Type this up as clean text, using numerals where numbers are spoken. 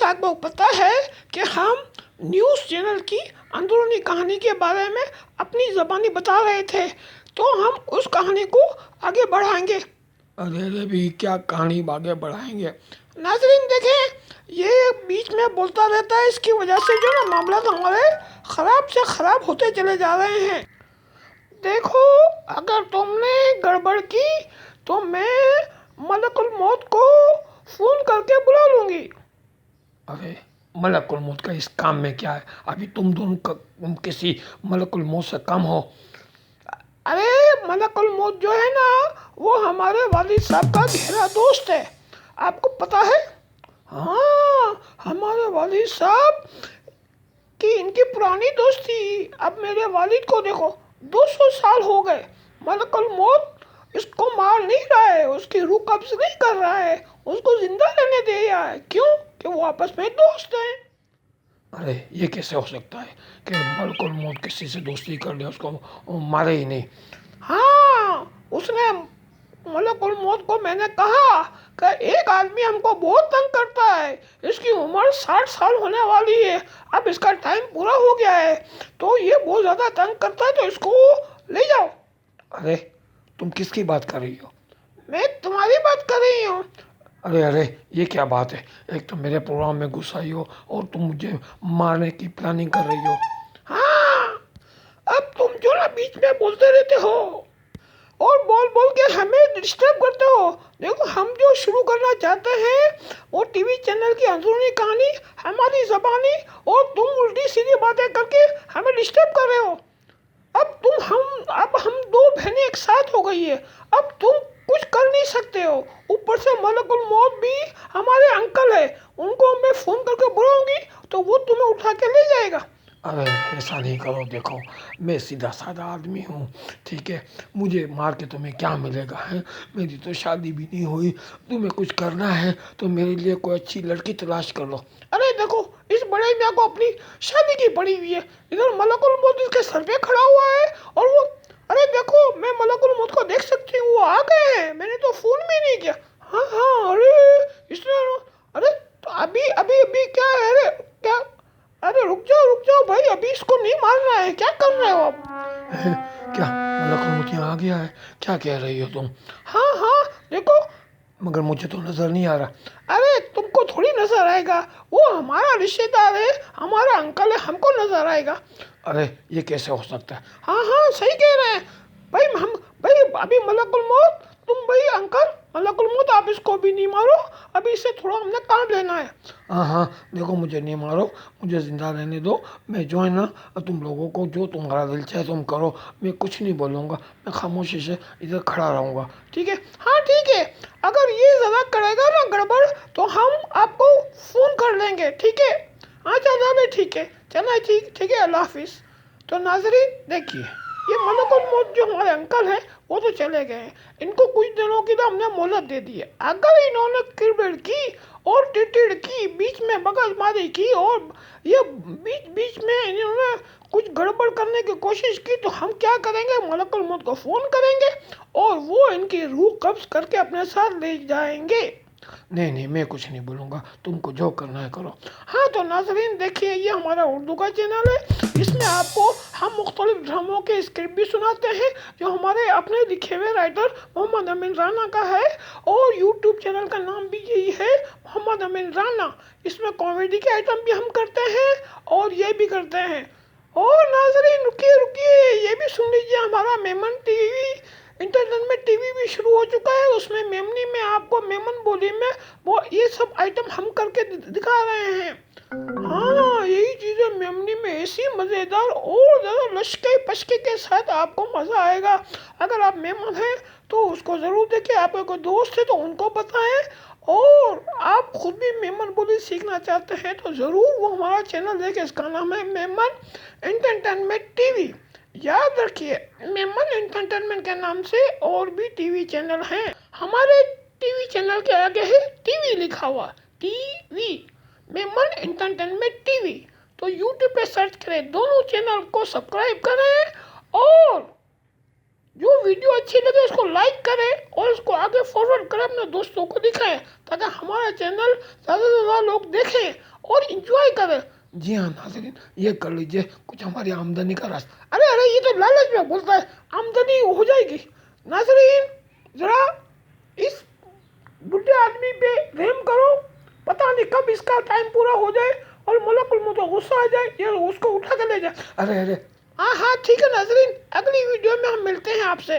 आपको पता है कि हम न्यूज़ चैनल की अंदरूनी कहानी के बारे में अपनी ज़बानी बता रहे थे, तो हम उस कहानी को आगे बढ़ाएंगे। अरे भी क्या कहानी आगे बढ़ाएंगे? नाज़रीन देखें, ये बीच में बोलता रहता है, इसकी वजह से जो ना मामला हमारे ख़राब से ख़राब होते चले जा रहे हैं। देखो, अगर तुमने गड़बड़ की तो मैं मलकुल मौत को फ़ोन करके बुला लूँगी। अरे मलकुल मौत का इस काम में क्या है? अभी तुम दोनों किसी मलकुल मौत से कम हो। अरे मलकुल मौत जो है ना, वो हमारे वालिद साहब का गहरा दोस्त है, आपको पता है? हाँ, हमारे वालिद साहब की इनकी पुरानी दोस्ती। अब मेरे वालिद को देखो, 200 साल हो गए, मलकुल मौत इसको मार नहीं रहा है, उसकी रूह कब्ज नहीं कर रहा है, उसको जिंदा रहने दे रहा है। क्यों? कि वो आपस में दोस्त हैं। अरे ये कैसे हो सकता है कि मलकुल मौत किसी से दोस्ती कर ले, उसको वो मारे ही नहीं? हाँ, उसने मलकुल मौत को मैंने कहा कि एक आदमी हमको बहुत तंग करता है, इसकी उम्र 60 साल होने वाली है, अब इसका टाइम पूरा हो गया है, तो ये बहुत ज़्यादा तंग करता है, तो इसको ले जाओ। अरे तुम किसकी बात कर रही हो? मैं तुम्हारी बात कर रही हूँ। अरे अरे ये क्या बात है? एक तो मेरे प्रोग्राम में घुस आई हो और तुम मुझे मारने की प्लानिंग कर रही हो। हाँ, अब तुम जो ना बीच में बोलते रहते हो और बोल बोल के हमें डिस्टर्ब करते हो। देखो, हम जो शुरू करना चाहते हैं वो टीवी चैनल की अंदरूनी कहानी, हमारी ज़बानी, और तुम उल्टी सीधी बातें करके हमें डिस्टर्ब कर रहे हो। अब हम दो बहनें एक साथ हो गई है, अब तुम कुछ कर नहीं सकते हो। ऊपर से मलकुल मौत भी हमारे अंकल है, उनको मैं फ़ोन करके बुलाऊंगी तो वो तुम्हें उठा के ले जाएगा। अरे ऐसा नहीं करो, देखो मैं सीधा साधा आदमी हूँ, ठीक है? मुझे मार के तुम्हें क्या मिलेगा है? मेरी तो शादी भी नहीं हुई। तुम्हें कुछ करना है तो मेरे लिए कोई अच्छी लड़की तलाश कर लो। अरे देखो, इस बड़े मियाँ को अपनी शादी की पड़ी हुई है, इधर मलकुल मौत इसके सर पे खड़ा हुआ है, और वो, अरे देखो, मैं मलकुल मौत को देख सकती हूँ, वो आ गए हैं, मैंने तो फ़ोन भी नहीं किया। हाँ हाँ, अरे इसने, अरे तो अभी अभी अभी क्या है? अरे क्या, अरे रुक जाओ भाई, अभी इसको नहीं मारना है, क्या कर रहे हो आप? क्या मलकुल मौत यहाँ आ गया है? क्या कह रही हो तुम? हाँ हाँ, देखो, मगर मुझे तो नज़र नहीं आ रहा। अरे तुमको थोड़ी नजर आएगा, वो हमारा रिश्तेदार है, हमारा अंकल है, हमको नजर आएगा। अरे ये कैसे हो सकता है? हाँ हाँ, सही कह रहे हैं भाई, हम भाई अभी मलकुल मौत, तुम भाई अंकल मलकुल मौत, आप इसको भी नहीं मारो, अभी इससे थोड़ा हमने काम लेना है। हाँ हाँ, देखो मुझे नहीं मारो, मुझे ज़िंदा रहने दो। मैं जो है ना, तुम लोगों को जो तुम्हारा दिल चाहे तुम करो, मैं कुछ नहीं बोलूँगा, मैं खामोशी से इधर खड़ा रहूँगा। ठीक है, हाँ ठीक है, अगर ये ज़्यादा करेगा ना गड़बड़ तो हम आपको फ़ोन कर लेंगे, ठीक है? हाँ चलो भाई, ठीक है, चलो ठीक ठीक है, अल्लाह हाफिज़। तो नाजरीन देखिए, ये मलकुल मौत जो हमारे अंकल हैं वो तो चले गए हैं, इनको कुछ दिनों की तो हमने मोहलत दे दी है। अगर इन्होंने किरबिड़ की और टिटिड़ की, बीच में मगजमारी की, और ये बीच बीच में इन्होंने कुछ गड़बड़ करने की कोशिश की, तो हम क्या करेंगे? मलकुल मौत को फ़ोन करेंगे और वो इनकी रूह कब्ज़ करके अपने साथ ले जाएंगे। नहीं नहीं, मैं कुछ नहीं बोलूँगा, तुमको जो करना है करो। हाँ तो नाजरीन देखिए, ये हमारा उर्दू का चैनल है, इसमें आपको हम मुख्तलिफ ड्रामों के स्क्रिप्ट भी सुनाते हैं जो हमारे अपने लिखे हुए राइटर मोहम्मद अमीन राना का है, और यूट्यूब चैनल का नाम भी यही है, मोहम्मद अमीन राना। इसमें कॉमेडी के आइटम भी हम करते हैं और ये भी करते हैं। और नाजरीन रुकिए रुकिए, ये भी सुन लीजिए, हमारा मेमन टीवी इंटरनेट टीवी भी शुरू हो चुका है, उसमें मेमनी में आपको मेमन बोली में वो ये सब आइटम हम करके दिखा रहे हैं। हाँ, यही चीज़ें मेमनी में ऐसी मज़ेदार और ज़्यादा लश्के पश्के के साथ आपको मज़ा आएगा। अगर आप मेमन हैं तो उसको ज़रूर देखें, आपके कोई दोस्त है तो उनको बताएं, और आप खुद भी मेमन बोली सीखना चाहते हैं तो ज़रूर वो हमारा चैनल देखें, इसका नाम है मेमन एंटरटेनमेंट टीवी। याद रखिए, मेमन एंटरटेनमेंट के नाम से और भी टीवी चैनल हैं। हमारे टीवी चैनल के आगे है टीवी लिखा हुआ, टीवी, मेमन एंटरटेनमेंट टीवी। तो यूट्यूब पे सर्च करें, दोनों चैनल को सब्सक्राइब करें, और जो वीडियो अच्छी लगे उसको लाइक करें और उसको आगे फॉरवर्ड करें, अपने दोस्तों को दिखाएं, ताकि हमारा चैनल ज़्यादा से ज़्यादा लोग देखें और इंजॉय करें। जी हाँ नाजरीन, ये कर लीजिए कुछ हमारी आमदनी का रास्ता। अरे अरे, ये तो लालच में बोलता है, आमदनी हो जाएगी। नाजरीन, जरा इस बुढ़े आदमी पे रहम करो, पता नहीं कब इसका टाइम पूरा हो जाए और मलकुल मौत को गुस्सा आ जाए, ये उसको उठा के ले जाए। अरे अरे हाँ हाँ ठीक है नाजरीन, अगली वीडियो में हम मिलते हैं आपसे।